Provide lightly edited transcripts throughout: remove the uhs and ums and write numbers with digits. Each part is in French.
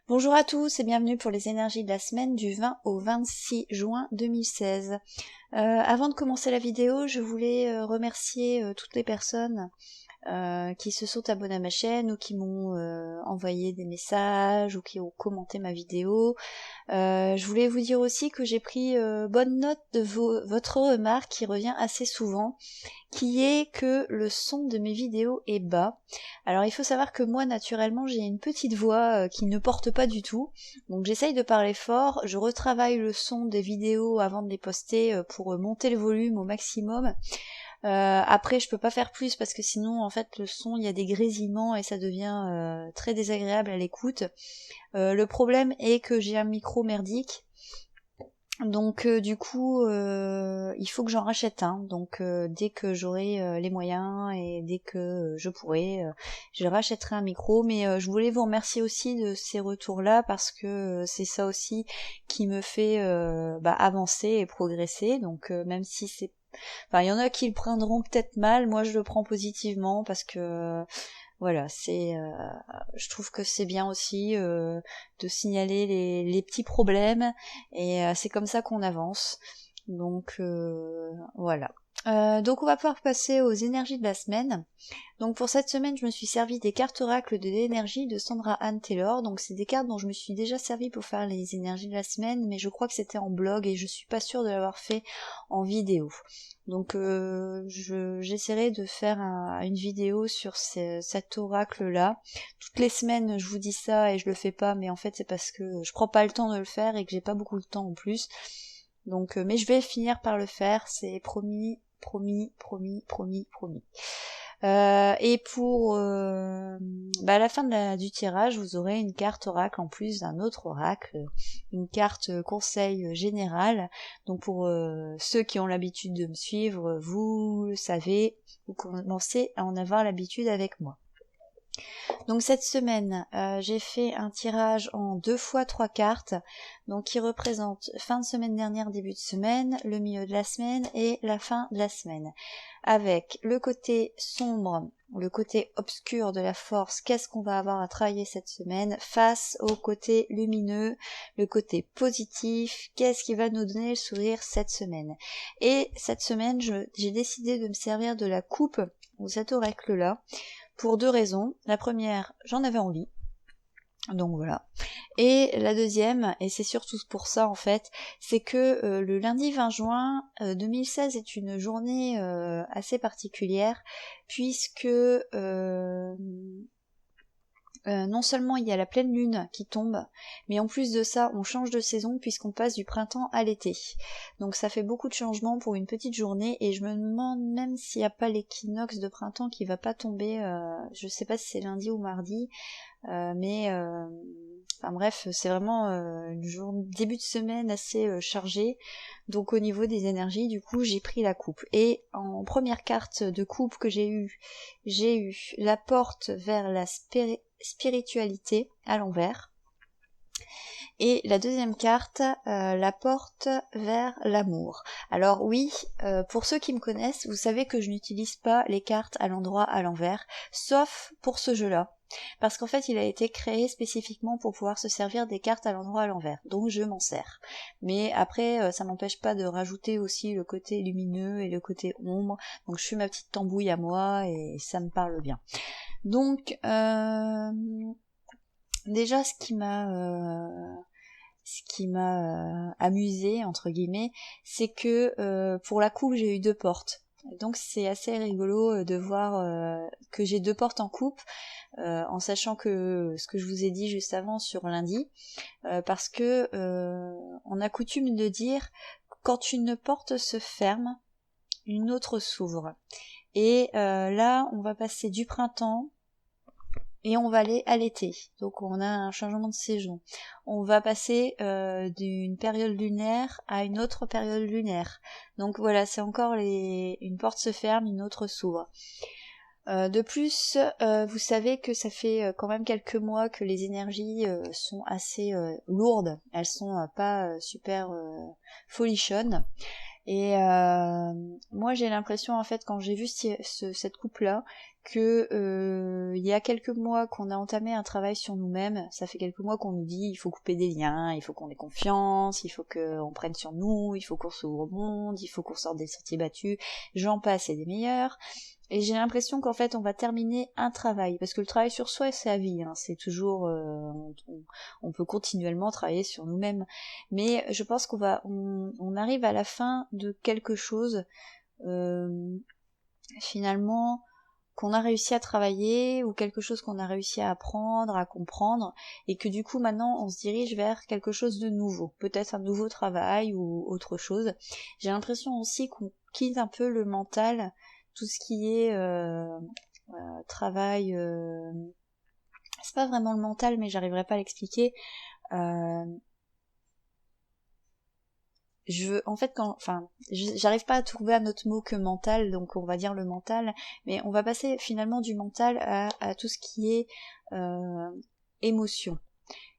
Bonjour à tous et bienvenue pour les énergies de la semaine du 20 au 26 juin 2016. Avant de commencer la vidéo, je voulais remercier toutes les personnes qui se sont abonnés à ma chaîne ou qui m'ont envoyé des messages ou qui ont commenté ma vidéo. Je voulais vous dire aussi que j'ai pris bonne note de votre remarque qui revient assez souvent, qui est que le son de mes vidéos est bas. Alors il faut savoir que moi naturellement j'ai une petite voix qui ne porte pas du tout, donc j'essaye de parler fort, je retravaille le son des vidéos avant de les poster pour monter le volume au maximum. Après je peux pas faire plus parce que sinon en fait le son il y a des grésillements et ça devient très désagréable à l'écoute. Le problème est que j'ai un micro merdique. Donc du coup il faut que j'en rachète un, donc dès que j'aurai les moyens et dès que je pourrai, je rachèterai un micro, mais je voulais vous remercier aussi de ces retours là parce que c'est ça aussi qui me fait avancer et progresser, donc même si c'est... Enfin il y en a qui le prendront peut-être mal, moi je le prends positivement parce que voilà, je trouve que c'est bien aussi de signaler les petits problèmes et c'est comme ça qu'on avance. Donc voilà. Donc on va pouvoir passer aux énergies de la semaine. Donc pour cette semaine, je me suis servi des cartes oracles de l'énergie de Sandra Anne Taylor. Donc c'est des cartes dont je me suis déjà servi pour faire les énergies de la semaine, mais je crois que c'était en blog et je suis pas sûre de l'avoir fait en vidéo. Donc j'essaierai de faire une vidéo sur cet oracle-là. Toutes les semaines, je vous dis ça et je le fais pas, mais en fait c'est parce que je prends pas le temps de le faire et que j'ai pas beaucoup de temps en plus. Donc, mais je vais finir par le faire, c'est promis, promis, promis, promis, promis. Et pour la fin du tirage, vous aurez une carte oracle en plus d'un autre oracle, une carte conseil général. Donc pour ceux qui ont l'habitude de me suivre, vous le savez, vous commencez à en avoir l'habitude avec moi. Donc cette semaine, j'ai fait un tirage en 2 fois 3 cartes, donc qui représente fin de semaine dernière, début de semaine, le milieu de la semaine et la fin de la semaine. Avec le côté sombre, le côté obscur de la force, qu'est-ce qu'on va avoir à travailler cette semaine, face au côté lumineux, le côté positif, qu'est-ce qui va nous donner le sourire cette semaine. Et cette semaine, j'ai décidé de me servir de la coupe, ou cet oracle-là, pour 2 raisons. La première, j'en avais envie. Donc voilà. Et la deuxième, et c'est surtout pour ça en fait, c'est que le lundi 20 juin 2016 est une journée assez particulière, puisque non seulement il y a la pleine lune qui tombe, mais en plus de ça, on change de saison puisqu'on passe du printemps à l'été. Donc ça fait beaucoup de changements pour une petite journée, et je me demande même s'il n'y a pas l'équinoxe de printemps qui va pas tomber, je sais pas si c'est lundi ou mardi, enfin bref, c'est vraiment début de semaine assez chargé. Donc au niveau des énergies, du coup, j'ai pris la coupe. Et en première carte de coupe que j'ai eu la porte vers la spiritualité à l'envers. Et la deuxième carte, la porte vers l'amour. Alors oui, pour ceux qui me connaissent, vous savez que je n'utilise pas les cartes à l'endroit à l'envers, sauf pour ce jeu-là. Parce qu'en fait, il a été créé spécifiquement pour pouvoir se servir des cartes à l'endroit à l'envers. Donc je m'en sers. Mais après, ça m'empêche pas de rajouter aussi le côté lumineux et le côté ombre. Donc je fais ma petite tambouille à moi et ça me parle bien. Donc, déjà, ce qui m'a amusé entre guillemets, c'est que pour la coupe j'ai eu 2 portes. Donc c'est assez rigolo de voir que j'ai 2 portes en coupe, en sachant que ce que je vous ai dit juste avant sur lundi, parce que on a coutume de dire quand une porte se ferme, une autre s'ouvre. Et là on va passer du printemps et on va aller à l'été. Donc on a un changement de saison. On va passer d'une période lunaire à une autre période lunaire. Donc voilà, c'est encore une porte se ferme, une autre s'ouvre. De plus, vous savez que ça fait quand même quelques mois que les énergies sont assez lourdes. Elles sont pas super folichonnes. Et moi j'ai l'impression en fait quand j'ai vu cette coupe-là que il y a quelques mois qu'on a entamé un travail sur nous-mêmes, ça fait quelques mois qu'on nous dit il faut couper des liens, il faut qu'on ait confiance, il faut qu'on prenne sur nous, il faut qu'on s'ouvre au monde, il faut qu'on sorte des sentiers battus, j'en passe et des meilleurs. Et j'ai l'impression qu'en fait on va terminer un travail, parce que le travail sur soi c'est à vie, hein, c'est toujours, on peut continuellement travailler sur nous-mêmes, mais je pense on arrive à la fin de quelque chose, finalement, qu'on a réussi à travailler, ou quelque chose qu'on a réussi à apprendre, à comprendre, et que du coup maintenant on se dirige vers quelque chose de nouveau, peut-être un nouveau travail ou autre chose. J'ai l'impression aussi qu'on quitte un peu le mental, tout ce qui est travail, c'est pas vraiment le mental, mais j'arriverai pas à l'expliquer. J'arrive pas à trouver un autre mot que mental, donc on va dire le mental, mais on va passer finalement du mental à tout ce qui est émotion,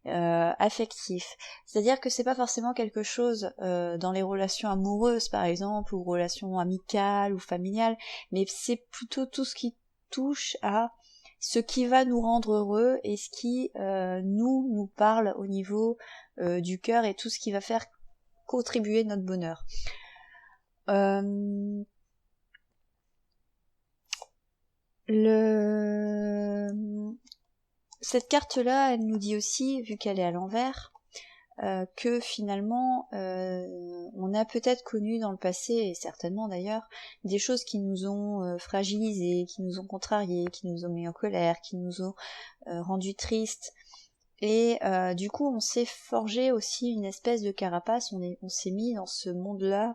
affectif. C'est-à-dire que c'est pas forcément quelque chose dans les relations amoureuses par exemple, ou relations amicales ou familiales, mais c'est plutôt tout ce qui touche à ce qui va nous rendre heureux et ce qui nous parle au niveau du cœur, et tout ce qui va faire contribuer notre bonheur. Cette carte-là, elle nous dit aussi, vu qu'elle est à l'envers, que finalement, on a peut-être connu dans le passé, et certainement d'ailleurs, des choses qui nous ont fragilisés, qui nous ont contrariés, qui nous ont mis en colère, qui nous ont rendus tristes. Et du coup on s'est forgé aussi une espèce de carapace, on s'est mis dans ce monde-là,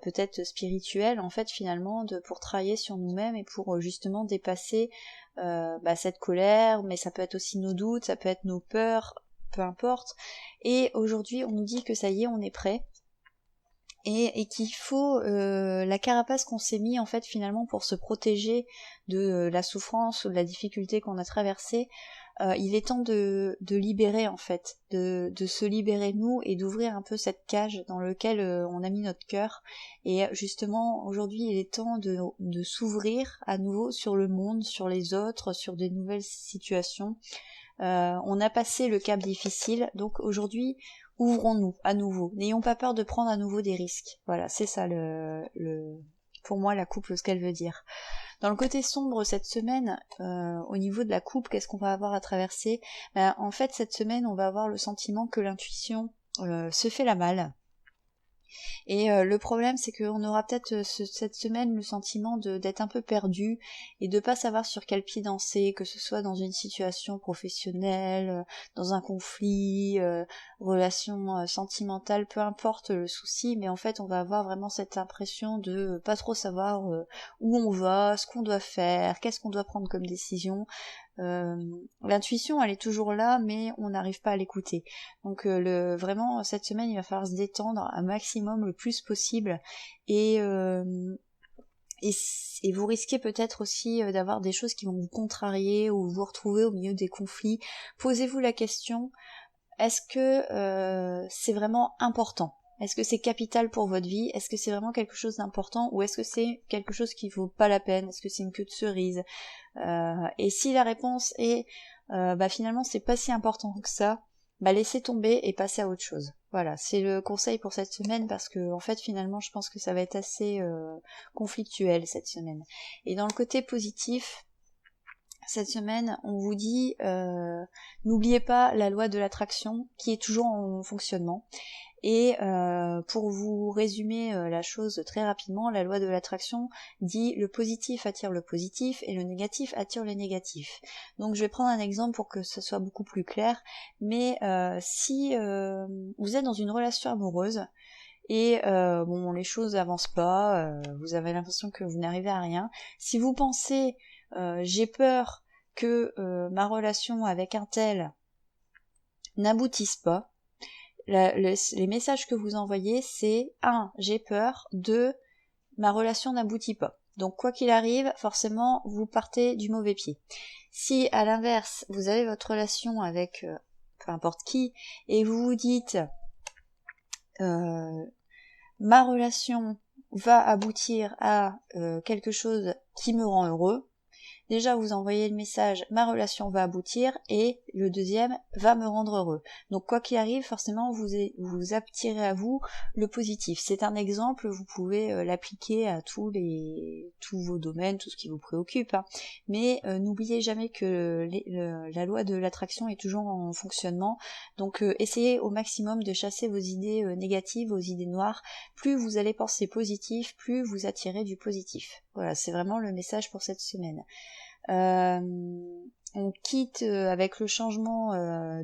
peut-être spirituel en fait finalement, pour travailler sur nous-mêmes et pour justement dépasser cette colère, mais ça peut être aussi nos doutes, ça peut être nos peurs, peu importe. Et aujourd'hui on nous dit que ça y est, on est prêt. Et qu'il faut la carapace qu'on s'est mis en fait finalement pour se protéger de la souffrance ou de la difficulté qu'on a traversée. Il est temps de libérer en fait, de se libérer nous et d'ouvrir un peu cette cage dans laquelle on a mis notre cœur. Et justement aujourd'hui il est temps de s'ouvrir à nouveau sur le monde, sur les autres, sur des nouvelles situations. On a passé le cap difficile, donc aujourd'hui ouvrons-nous à nouveau, n'ayons pas peur de prendre à nouveau des risques. Voilà, c'est ça pour moi la coupe, ce qu'elle veut dire. Dans le côté sombre cette semaine, au niveau de la coupe, qu'est-ce qu'on va avoir à traverser ? En fait, cette semaine, on va avoir le sentiment que l'intuition se fait la malle. Et le problème, c'est qu'on aura peut-être cette semaine le sentiment d'être un peu perdu et de pas savoir sur quel pied danser, que ce soit dans une situation professionnelle, dans un conflit, relation sentimentale, peu importe le souci, mais en fait on va avoir vraiment cette impression de pas trop savoir où on va, ce qu'on doit faire, qu'est-ce qu'on doit prendre comme décision. L'intuition elle est toujours là, mais on n'arrive pas à l'écouter. Donc vraiment cette semaine il va falloir se détendre un maximum le plus possible, et vous risquez peut-être aussi d'avoir des choses qui vont vous contrarier ou vous retrouver au milieu des conflits. Posez-vous la question, est-ce que c'est vraiment important ? Est-ce que c'est capital pour votre vie ? Est-ce que c'est vraiment quelque chose d'important, ou est-ce que c'est quelque chose qui vaut pas la peine ? Est-ce que c'est une queue de cerise ? Et si la réponse est finalement c'est pas si important que ça, laissez tomber et passez à autre chose. Voilà, c'est le conseil pour cette semaine, parce que en fait finalement je pense que ça va être assez conflictuel cette semaine. Et dans le côté positif, cette semaine, on vous dit n'oubliez pas la loi de l'attraction qui est toujours en fonctionnement. Et pour vous résumer la chose très rapidement, la loi de l'attraction dit le positif attire le positif et le négatif attire le négatif. Donc je vais prendre un exemple pour que ce soit beaucoup plus clair, mais si vous êtes dans une relation amoureuse et les choses n'avancent pas, vous avez l'impression que vous n'arrivez à rien, si vous pensez j'ai peur que ma relation avec un tel n'aboutisse pas, les messages que vous envoyez, c'est 1. J'ai peur, 2. Ma relation n'aboutit pas. Donc quoi qu'il arrive, forcément, vous partez du mauvais pied. Si à l'inverse, vous avez votre relation avec peu importe qui, et vous vous dites ma relation va aboutir à quelque chose qui me rend heureux. Déjà, vous envoyez le message « ma relation va aboutir » et le deuxième « va me rendre heureux ». Donc quoi qu'il arrive, forcément, vous attirez à vous le positif. C'est un exemple, vous pouvez l'appliquer à tous vos domaines, tout ce qui vous préoccupe. Hein. Mais n'oubliez jamais que la loi de l'attraction est toujours en fonctionnement. Donc essayez au maximum de chasser vos idées négatives, vos idées noires. Plus vous allez penser positif, plus vous attirez du positif. Voilà, c'est vraiment le message pour cette semaine. On quitte avec le changement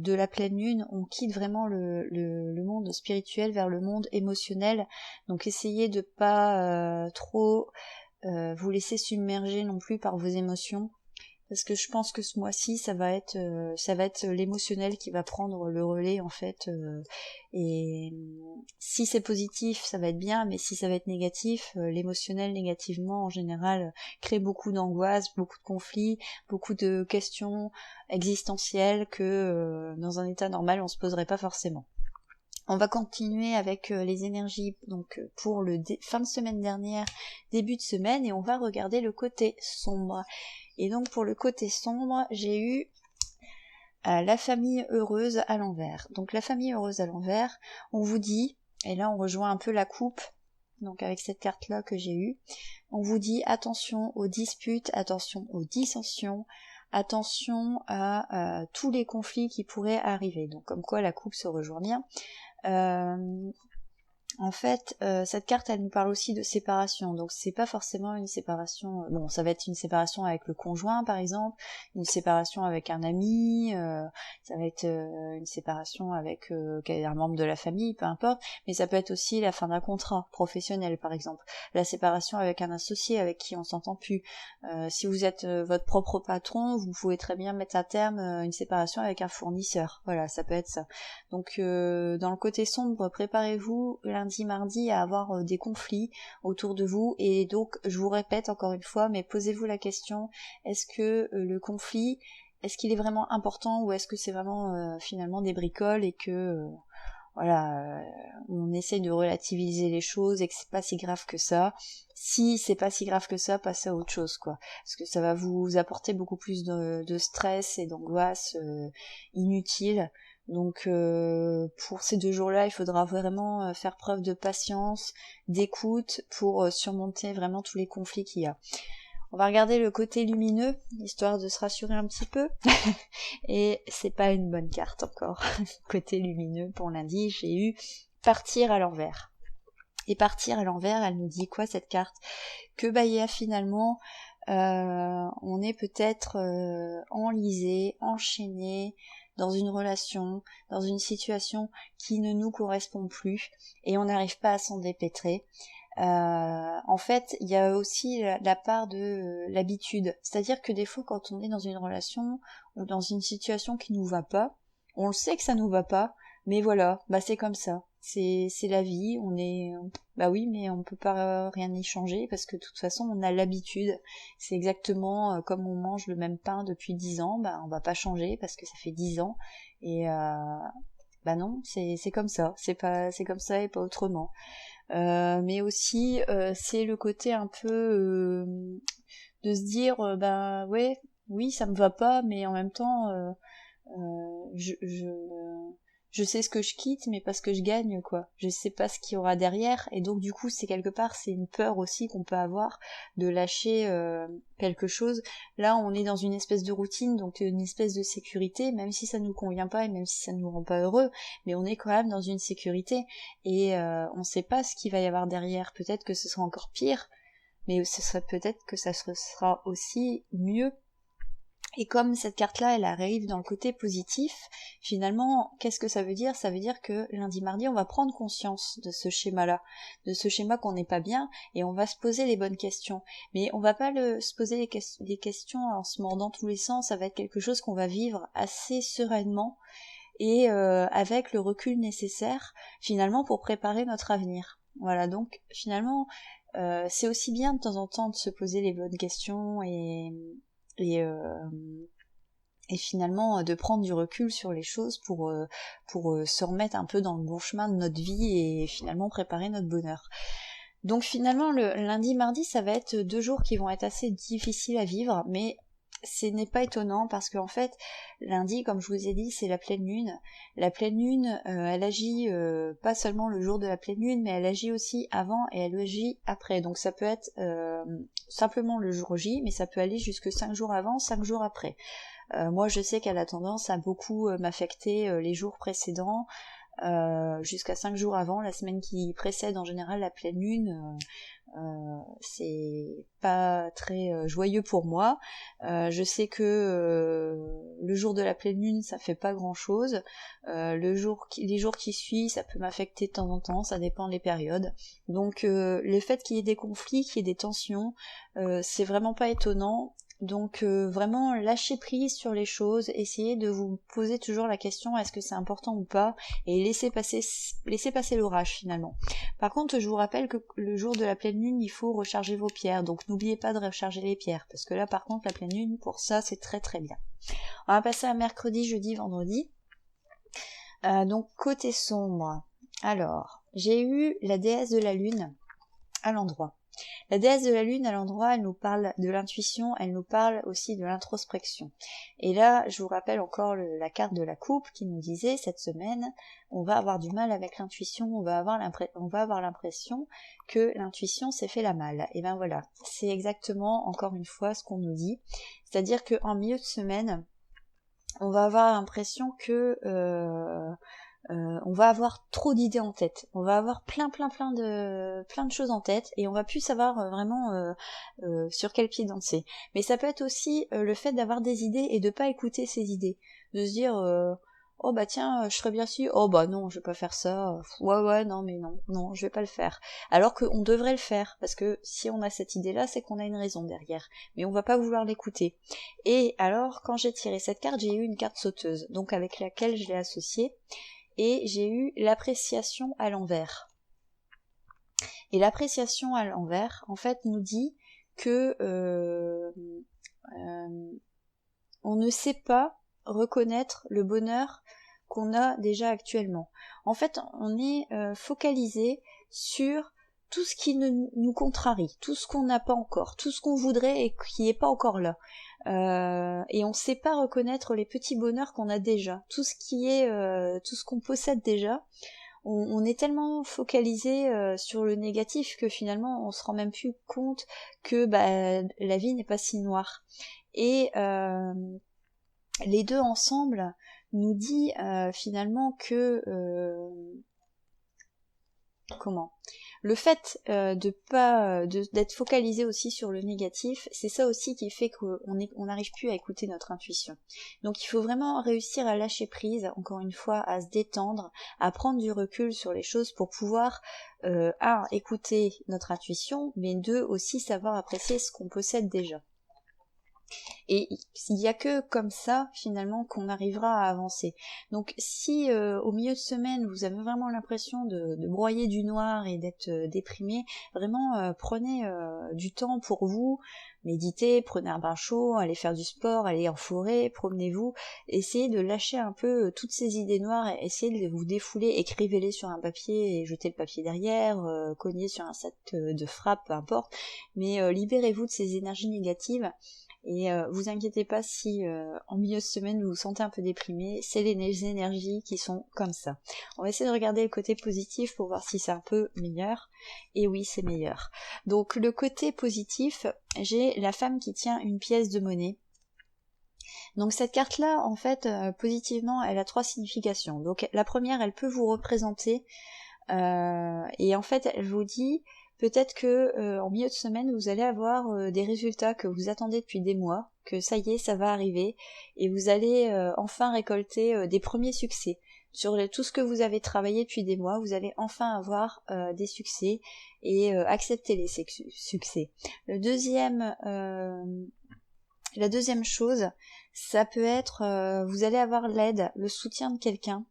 de la pleine lune, on quitte vraiment le monde spirituel vers le monde émotionnel. Donc essayez de pas trop vous laisser submerger non plus par vos émotions. Parce que je pense que ce mois-ci, ça va être l'émotionnel qui va prendre le relais en fait. Et si c'est positif, ça va être bien, mais si ça va être négatif, l'émotionnel négativement en général crée beaucoup d'angoisse, beaucoup de conflits, beaucoup de questions existentielles que dans un état normal on se poserait pas forcément. On va continuer avec les énergies donc pour le fin de semaine dernière, début de semaine, et on va regarder le côté sombre. Et donc pour le côté sombre, j'ai eu la famille heureuse à l'envers. Donc la famille heureuse à l'envers, on vous dit, et là on rejoint un peu la coupe, donc avec cette carte-là que j'ai eue, on vous dit attention aux disputes, attention aux dissensions, attention à tous les conflits qui pourraient arriver. Donc comme quoi la coupe se rejoint bien. En fait, cette carte, elle nous parle aussi de séparation. Donc, c'est pas forcément une séparation. Bon, ça va être une séparation avec le conjoint, par exemple, une séparation avec un ami, ça va être une séparation avec un membre de la famille, peu importe. Mais ça peut être aussi la fin d'un contrat professionnel, par exemple, la séparation avec un associé avec qui on s'entend plus. Si vous êtes votre propre patron, vous pouvez très bien mettre à terme une séparation avec un fournisseur. Voilà, ça peut être ça. Donc, dans le côté sombre, préparez-vous lundi, mardi à avoir des conflits autour de vous, et donc je vous répète encore une fois, mais posez-vous la question, est-ce que le conflit, est-ce qu'il est vraiment important, ou est-ce que c'est vraiment finalement des bricoles et que on essaye de relativiser les choses et que c'est pas si grave que ça. Si c'est pas si grave que ça, passez à autre chose, quoi, parce que ça va vous apporter beaucoup plus de stress et d'angoisse inutile. Donc pour ces 2 jours-là, il faudra vraiment faire preuve de patience, d'écoute pour surmonter vraiment tous les conflits qu'il y a. On va regarder le côté lumineux, histoire de se rassurer un petit peu. Et c'est pas une bonne carte encore. Côté lumineux pour lundi, j'ai eu partir à l'envers. Et partir à l'envers, elle nous dit quoi cette carte? Que finalement, on est peut-être enlisé, enchaîné dans une relation, dans une situation qui ne nous correspond plus, et on n'arrive pas à s'en dépêtrer. En fait, il y a aussi la part de l'habitude. C'est-à-dire que des fois, quand on est dans une relation ou dans une situation qui nous va pas, on le sait que ça nous va pas, mais voilà, c'est comme ça. C'est la vie, oui, mais on peut pas rien y changer parce que de toute façon, on a l'habitude. C'est exactement comme on mange le même pain depuis 10 ans, on va pas changer parce que ça fait 10 ans, et non, c'est comme ça. C'est comme ça et pas autrement. Mais aussi c'est le côté un peu de se dire ouais, oui, ça me va pas, mais en même temps je sais ce que je quitte, mais parce que je gagne, quoi. Je sais pas ce qu'il y aura derrière, et donc du coup c'est quelque part, c'est une peur aussi qu'on peut avoir de lâcher quelque chose. Là on est dans une espèce de routine, donc une espèce de sécurité, même si ça nous convient pas et même si ça nous rend pas heureux, mais on est quand même dans une sécurité, et on sait pas ce qu'il va y avoir derrière. Peut-être que ce sera encore pire, mais ce serait peut-être que ça sera aussi mieux. Et comme cette carte-là, elle arrive dans le côté positif, finalement, qu'est-ce que ça veut dire? Ça veut dire que lundi, mardi, on va prendre conscience de ce schéma-là, de ce schéma qu'on n'est pas bien, et on va se poser les bonnes questions. Mais on va pas se poser des questions en se mordant tous les sens, ça va être quelque chose qu'on va vivre assez sereinement, et avec le recul nécessaire, finalement, pour préparer notre avenir. Voilà, donc finalement, c'est aussi bien de temps en temps de se poser les bonnes questions, et finalement de prendre du recul sur les choses pour se remettre un peu dans le bon chemin de notre vie et finalement préparer notre bonheur. Donc finalement, le lundi, mardi, ça va être 2 jours qui vont être assez difficiles à vivre, mais ce n'est pas étonnant parce qu'en fait, lundi, comme je vous ai dit, c'est la pleine lune. La pleine lune, elle agit pas seulement le jour de la pleine lune, mais elle agit aussi avant et elle agit après. Donc ça peut être simplement le jour J, mais ça peut aller jusque 5 jours avant, 5 jours après. Moi, je sais qu'elle a tendance à beaucoup m'affecter les jours précédents, jusqu'à 5 jours avant, la semaine qui précède en général la pleine lune. C'est pas très joyeux pour moi. Je sais que le jour de la pleine lune, ça fait pas grand chose. Les jours qui suivent, ça peut m'affecter de temps en temps, ça dépend des périodes. Donc le fait qu'il y ait des conflits, qu'il y ait des tensions, c'est vraiment pas étonnant. Donc vraiment lâcher prise sur les choses, essayez de vous poser toujours la question est-ce que c'est important ou pas, et laissez passer l'orage finalement. Par contre, je vous rappelle que le jour de la pleine lune, il faut recharger vos pierres, donc n'oubliez pas de recharger les pierres, parce que là par contre la pleine lune, pour ça c'est très très bien. On va passer à mercredi, jeudi, vendredi. Donc côté sombre, alors j'ai eu la déesse de la lune à l'endroit. La déesse de la lune à l'endroit, elle nous parle de l'intuition, elle nous parle aussi de l'introspection. Et là, je vous rappelle encore la carte de la coupe qui nous disait cette semaine, on va avoir du mal avec l'intuition, on va avoir l'impression que l'intuition s'est fait la malle. Et ben voilà, c'est exactement encore une fois ce qu'on nous dit. C'est-à-dire qu'en milieu de semaine, on va avoir l'impression que on va avoir trop d'idées en tête, on va avoir plein de choses en tête et on va plus savoir vraiment sur quel pied danser. Mais ça peut être aussi le fait d'avoir des idées et de pas écouter ces idées, de se dire oh bah tiens je serais bien si, oh bah non je vais pas faire ça, ouais non mais non je vais pas le faire, alors qu'on devrait le faire parce que si on a cette idée là c'est qu'on a une raison derrière, mais on va pas vouloir l'écouter. Et alors quand j'ai tiré cette carte, j'ai eu une carte sauteuse, donc avec laquelle je l'ai associée, et j'ai eu l'appréciation à l'envers. Et l'appréciation à l'envers, en fait, nous dit que on ne sait pas reconnaître le bonheur qu'on a déjà actuellement. En fait, on est focalisé sur tout ce qui nous contrarie, tout ce qu'on n'a pas encore, tout ce qu'on voudrait et qui n'est pas encore là. Et on ne sait pas reconnaître les petits bonheurs qu'on a déjà, tout ce qu'on possède déjà. On est tellement focalisé sur le négatif que finalement on se rend même plus compte que la vie n'est pas si noire. Et les deux ensemble nous dit finalement que le fait d'être focalisé aussi sur le négatif, c'est ça aussi qui fait qu'on n'arrive plus à écouter notre intuition. Donc il faut vraiment réussir à lâcher prise, encore une fois, à se détendre, à prendre du recul sur les choses pour pouvoir écouter notre intuition, mais deux, aussi savoir apprécier ce qu'on possède déjà. Et il n'y a que comme ça finalement qu'on arrivera à avancer. Donc si au milieu de semaine vous avez vraiment l'impression de broyer du noir et d'être déprimé, vraiment prenez du temps pour vous, méditez, prenez un bain chaud, allez faire du sport, allez en forêt, promenez-vous, essayez de lâcher un peu toutes ces idées noires, essayez de vous défouler, écrivez-les sur un papier et jetez le papier derrière, cognez sur un sac de frappe, peu importe, mais libérez-vous de ces énergies négatives. Et vous inquiétez pas si en milieu de semaine vous vous sentez un peu déprimé, c'est les énergies qui sont comme ça. On va essayer de regarder le côté positif pour voir si c'est un peu meilleur. Et oui, c'est meilleur. Donc le côté positif, j'ai la femme qui tient une pièce de monnaie. Donc cette carte-là, en fait, positivement, elle a 3 significations. Donc la première, elle peut vous représenter, et en fait, elle vous dit peut-être que en milieu de semaine, vous allez avoir des résultats que vous attendez depuis des mois, que ça y est, ça va arriver, et vous allez enfin récolter des premiers succès. Sur tout ce que vous avez travaillé depuis des mois, vous allez enfin avoir des succès et accepter les succès. La deuxième chose, ça peut être, vous allez avoir l'aide, le soutien de quelqu'un,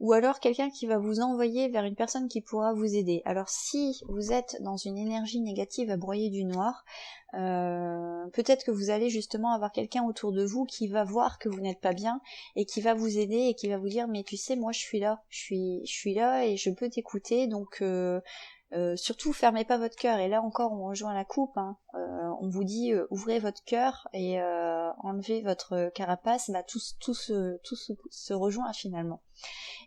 ou alors quelqu'un qui va vous envoyer vers une personne qui pourra vous aider. Alors si vous êtes dans une énergie négative à broyer du noir, peut-être que vous allez justement avoir quelqu'un autour de vous qui va voir que vous n'êtes pas bien et qui va vous aider et qui va vous dire mais tu sais moi je suis là et je peux t'écouter, donc surtout fermez pas votre cœur, et là encore on rejoint la coupe, hein. On vous dit ouvrez votre cœur et enlevez votre carapace, bah tout se rejoint finalement.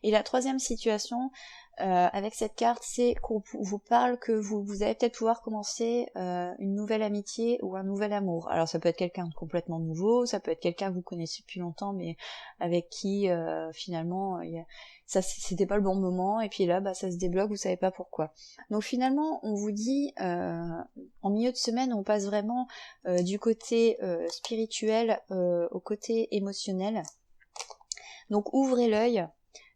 Et la troisième situation avec cette carte, c'est qu'on vous parle que vous allez peut-être pouvoir commencer une nouvelle amitié ou un nouvel amour. Alors ça peut être quelqu'un de complètement nouveau, ça peut être quelqu'un que vous connaissez depuis longtemps mais avec qui finalement ça c'était pas le bon moment, et puis là bah ça se débloque, vous savez pas pourquoi. Donc finalement on vous dit en milieu de semaine on passe vraiment du côté spirituel au côté émotionnel. Donc ouvrez l'œil.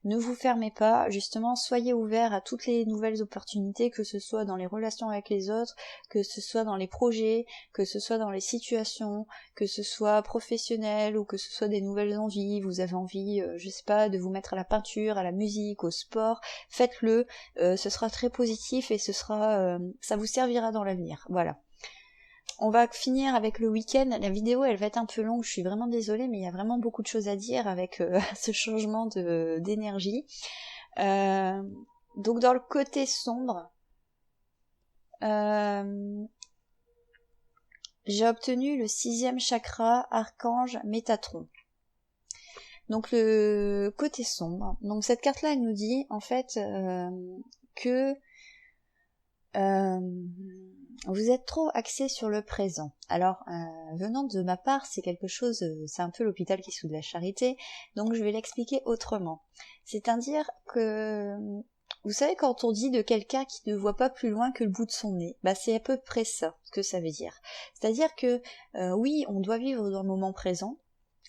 Ne vous fermez pas, justement, soyez ouverts à toutes les nouvelles opportunités, que ce soit dans les relations avec les autres, que ce soit dans les projets, que ce soit dans les situations, que ce soit professionnel ou que ce soit des nouvelles envies. Vous avez envie, je sais pas, de vous mettre à la peinture, à la musique, au sport, faites-le, ce sera très positif et ça vous servira dans l'avenir. Voilà. On va finir avec le week-end. La vidéo elle va être un peu longue, je suis vraiment désolée, mais il y a vraiment beaucoup de choses à dire avec ce changement d'énergie. Donc dans le côté sombre, j'ai obtenu le 6e chakra, archange Métatron. Donc le côté sombre. Donc cette carte là elle nous dit en fait que vous êtes trop axé sur le présent. Alors, venant de ma part, c'est quelque chose, c'est un peu l'hôpital qui soude la charité, donc je vais l'expliquer autrement. C'est-à-dire que, vous savez, quand on dit de quelqu'un qui ne voit pas plus loin que le bout de son nez, bah c'est à peu près ça que ça veut dire. C'est-à-dire que, oui, on doit vivre dans le moment présent,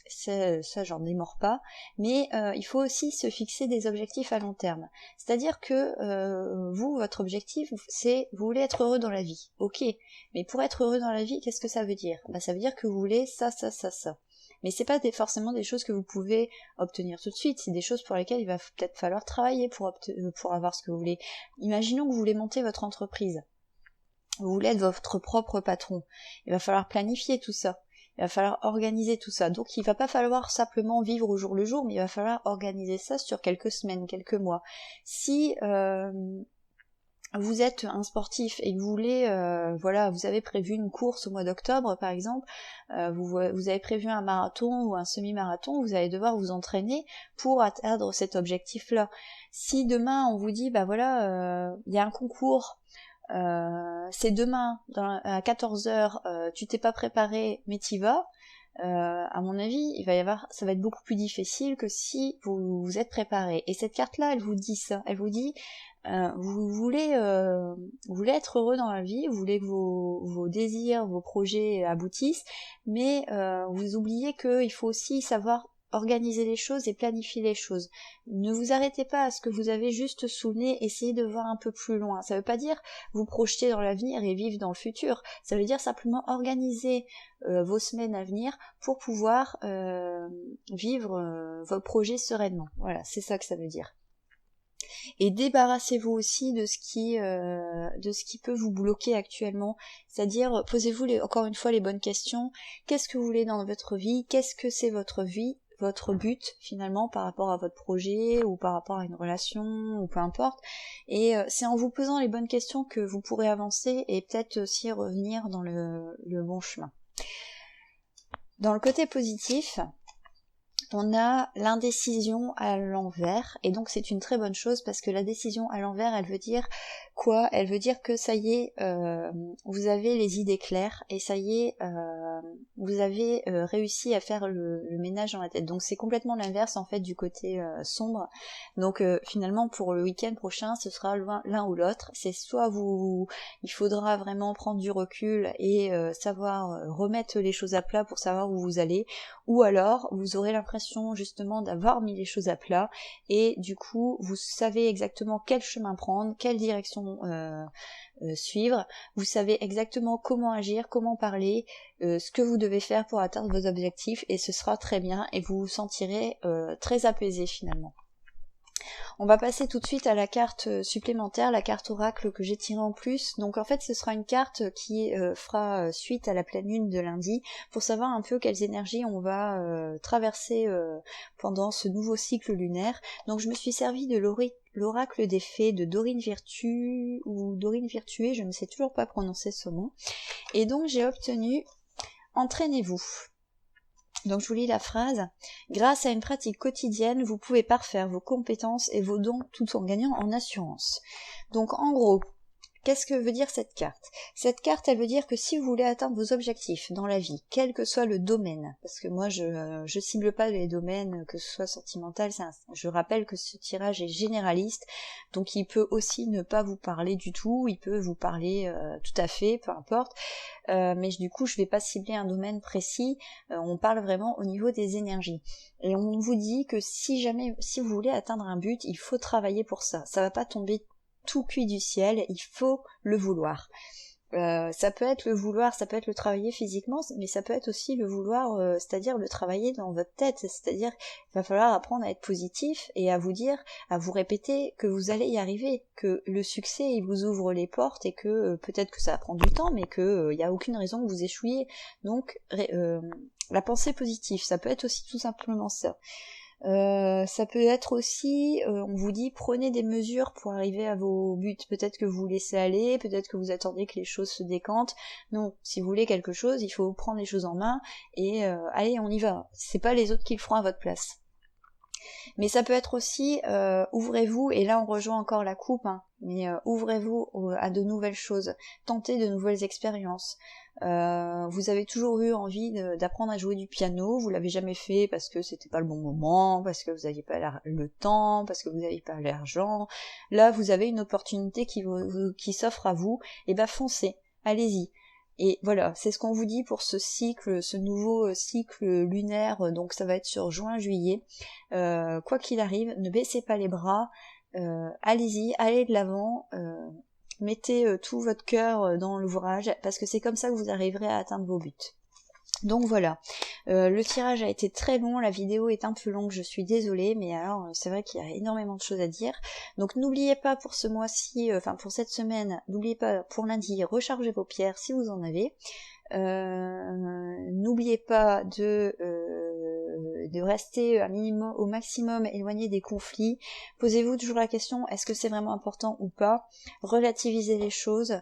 ça j'en démords pas, mais il faut aussi se fixer des objectifs à long terme. C'est-à-dire que vous, votre objectif, c'est vous voulez être heureux dans la vie. Ok, mais pour être heureux dans la vie, qu'est-ce que ça veut dire? Bah ça veut dire que vous voulez ça. Mais c'est pas forcément des choses que vous pouvez obtenir tout de suite, c'est des choses pour lesquelles il va peut-être falloir travailler pour avoir ce que vous voulez. Imaginons que vous voulez monter votre entreprise. Vous voulez être votre propre patron. Il va falloir planifier tout ça. Il va falloir organiser tout ça. Donc il va pas falloir simplement vivre au jour le jour, mais il va falloir organiser ça sur quelques semaines, quelques mois. Si vous êtes un sportif et que vous voulez, voilà, vous avez prévu une course au mois d'octobre par exemple, vous avez prévu un marathon ou un semi-marathon, vous allez devoir vous entraîner pour atteindre cet objectif-là. Si demain on vous dit, bah voilà, il y a un concours, c'est demain à 14h, tu t'es pas préparé mais t'y vas, à mon avis, ça va être beaucoup plus difficile que si vous êtes préparé. Et cette carte-là, elle vous dit ça. Elle vous dit, vous voulez être heureux dans la vie, vous voulez que vos désirs, vos projets aboutissent, mais vous oubliez qu'il faut aussi savoir organiser les choses et planifier les choses. Ne vous arrêtez pas à ce que vous avez juste sous le nez, essayez de voir un peu plus loin. Ça veut pas dire vous projeter dans l'avenir et vivre dans le futur, ça veut dire simplement organiser vos semaines à venir pour pouvoir vivre vos projets sereinement. Voilà, c'est ça que ça veut dire. Et débarrassez-vous aussi de ce qui peut vous bloquer actuellement, c'est-à-dire posez-vous encore une fois les bonnes questions. Qu'est-ce que vous voulez dans votre vie? Qu'est-ce que c'est votre vie, votre but finalement par rapport à votre projet ou par rapport à une relation ou peu importe, et c'est en vous posant les bonnes questions que vous pourrez avancer et peut-être aussi revenir dans le bon chemin. Dans le côté positif, on a l'indécision à l'envers, et donc c'est une très bonne chose parce que la décision à l'envers, elle veut dire quoi? Elle veut dire que ça y est, vous avez les idées claires, et ça y est, vous avez réussi à faire le ménage dans la tête. Donc c'est complètement l'inverse en fait du côté sombre. Donc finalement pour le week-end prochain, ce sera l'un ou l'autre. C'est soit il faudra vraiment prendre du recul et savoir remettre les choses à plat pour savoir où vous allez, ou alors vous aurez l'impression justement d'avoir mis les choses à plat, et du coup vous savez exactement quel chemin prendre, quelle direction suivre, vous savez exactement comment agir, comment parler, ce que vous devez faire pour atteindre vos objectifs, et ce sera très bien et vous vous sentirez très apaisé finalement. On va passer tout de suite à la carte supplémentaire, la carte oracle que j'ai tirée en plus. Donc en fait ce sera une carte qui fera suite à la pleine lune de lundi, pour savoir un peu quelles énergies on va traverser pendant ce nouveau cycle lunaire. Donc je me suis servi de l'oracle des fées de Dorine Virtue ou Dorine Virtuée, je ne sais toujours pas prononcer ce nom. Et donc j'ai obtenu « Entraînez-vous ». Donc je vous lis la phrase. « Grâce à une pratique quotidienne, vous pouvez parfaire vos compétences et vos dons tout en gagnant en assurance. » Donc en gros, qu'est-ce que veut dire cette carte? Cette carte, elle veut dire que si vous voulez atteindre vos objectifs dans la vie, quel que soit le domaine, parce que moi je cible pas les domaines, que ce soit sentimental, je rappelle que ce tirage est généraliste, donc il peut aussi ne pas vous parler du tout, il peut vous parler tout à fait, peu importe, mais du coup je vais pas cibler un domaine précis, on parle vraiment au niveau des énergies. Et on vous dit que si vous voulez atteindre un but, il faut travailler pour ça, ça va pas tomber tout cuit du ciel, il faut le vouloir. Ça peut être le vouloir, ça peut être le travailler physiquement, mais ça peut être aussi le vouloir, c'est-à-dire le travailler dans votre tête, c'est-à-dire il va falloir apprendre à être positif et à vous dire, à vous répéter que vous allez y arriver, que le succès il vous ouvre les portes et que peut-être que ça va prendre du temps, mais que y a aucune raison que vous échouiez. Donc la pensée positive, ça peut être aussi tout simplement ça. Ça peut être aussi, on vous dit prenez des mesures pour arriver à vos buts, peut-être que vous laissez aller, peut-être que vous attendez que les choses se décantent. Non, si vous voulez quelque chose, il faut prendre les choses en main et allez, on y va. C'est pas les autres qui le feront à votre place. Mais ça peut être aussi, ouvrez-vous, et là on rejoint encore la coupe, hein, mais ouvrez-vous à de nouvelles choses, tentez de nouvelles expériences. Vous avez toujours eu envie d'apprendre à jouer du piano, vous l'avez jamais fait parce que c'était pas le bon moment, parce que vous n'aviez pas le temps, parce que vous n'aviez pas l'argent. Là vous avez une opportunité qui s'offre à vous, et ben foncez, allez-y. Et voilà, c'est ce qu'on vous dit pour ce cycle, ce nouveau cycle lunaire, donc ça va être sur juin-juillet. Quoi qu'il arrive, ne baissez pas les bras, allez-y, allez de l'avant, mettez tout votre cœur dans l'ouvrage, parce que c'est comme ça que vous arriverez à atteindre vos buts. Donc voilà, le tirage a été très long, la vidéo est un peu longue, je suis désolée, mais alors c'est vrai qu'il y a énormément de choses à dire. Donc n'oubliez pas pour ce mois-ci, enfin pour cette semaine, n'oubliez pas pour lundi, rechargez vos pierres si vous en avez. N'oubliez pas de rester au maximum éloigné des conflits. Posez-vous toujours la question, est-ce que c'est vraiment important ou pas? Relativisez les choses.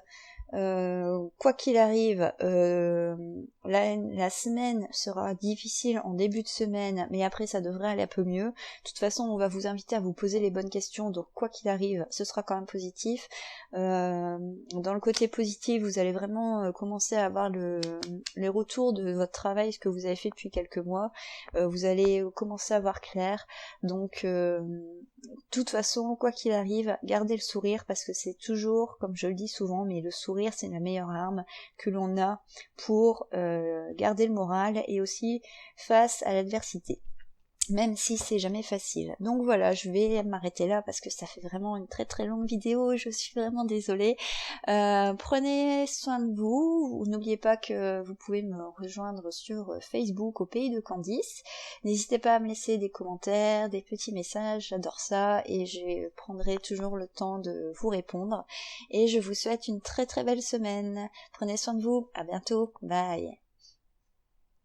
Quoi qu'il arrive, la semaine sera difficile en début de semaine, mais après ça devrait aller un peu mieux. De toute façon, on va vous inviter à vous poser les bonnes questions, donc quoi qu'il arrive, ce sera quand même positif. Dans le côté positif, vous allez vraiment commencer à avoir les retours de votre travail, ce que vous avez fait depuis quelques mois. Vous allez commencer à voir clair, donc de toute façon, quoi qu'il arrive, gardez le sourire, parce que c'est toujours, comme je le dis souvent, mais le sourire c'est la meilleure arme que l'on a pour garder le moral et aussi face à l'adversité, même si c'est jamais facile. Donc voilà, je vais m'arrêter là parce que ça fait vraiment une très très longue vidéo, je suis vraiment désolée. Prenez soin de vous, n'oubliez pas que vous pouvez me rejoindre sur Facebook au Pays de Candice. N'hésitez pas à me laisser des commentaires, des petits messages, j'adore ça et je prendrai toujours le temps de vous répondre. Et je vous souhaite une très très belle semaine. Prenez soin de vous, à bientôt, bye.